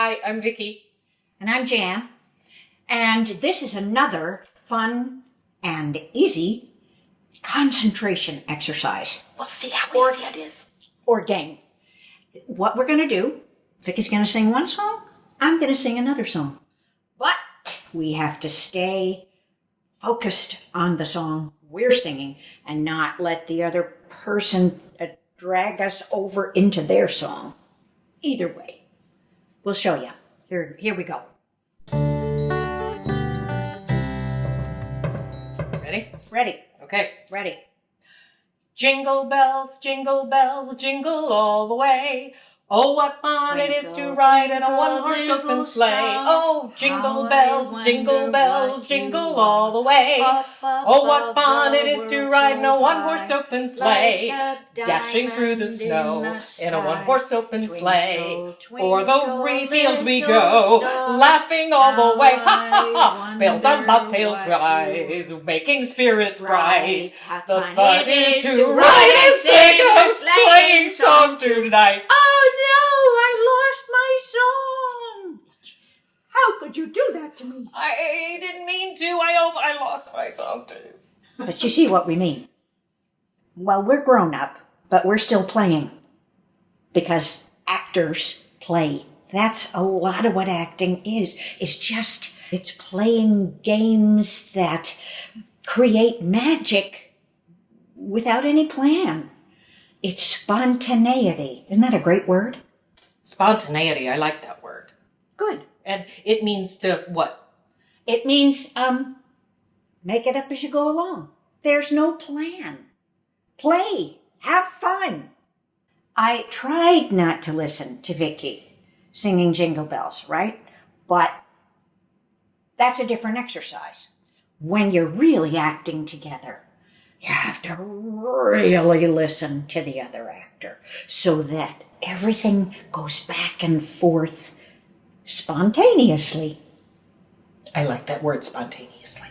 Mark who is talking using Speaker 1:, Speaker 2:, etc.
Speaker 1: Hi, I'm Vickie.
Speaker 2: And I'm Jan. And this is another fun and easy concentration exercise.
Speaker 1: We'll see how easy it is.
Speaker 2: Or game. What we're going to do, Vickie's going to sing one song, I'm going to sing another song. But we have to stay focused on the song we're singing and not let the other person drag us over into their song. Either way. We'll show you. Here we go.
Speaker 1: Ready?
Speaker 2: Ready.
Speaker 1: Okay.
Speaker 2: Ready.
Speaker 1: Jingle bells, jingle all the way. Oh, what fun it is to ride in a one-horse open sleigh. Oh, jingle bells, jingle all the way. Oh, what fun it is to ride in a one-horse open sleigh. Dashing through the snow in a one-horse open sleigh. O'er the Rayfields we go, laughing all the way. Ha, ha, ha. Bells on bobtails rise, making spirits bright. The fun is to ride and sing a sleighing song tonight.
Speaker 2: Oh no, I lost my song. How could you do that to me?
Speaker 1: I didn't mean to. I hope I lost my song too.
Speaker 2: But you see what we mean. Well, we're grown up, but we're still playing. Because actors play. That's a lot of what acting is. It's playing games that create magic without any plan. It's spontaneity. Isn't that a great word?
Speaker 1: Spontaneity. I like that word.
Speaker 2: Good.
Speaker 1: And it means to what?
Speaker 2: It means, make it up as you go along. There's no plan. Play. Have fun. I tried not to listen to Vickie singing Jingle Bells, right? But that's a different exercise. When you're really acting together, you have to really listen to the other actor so that everything goes back and forth spontaneously.
Speaker 1: I like that word, spontaneously.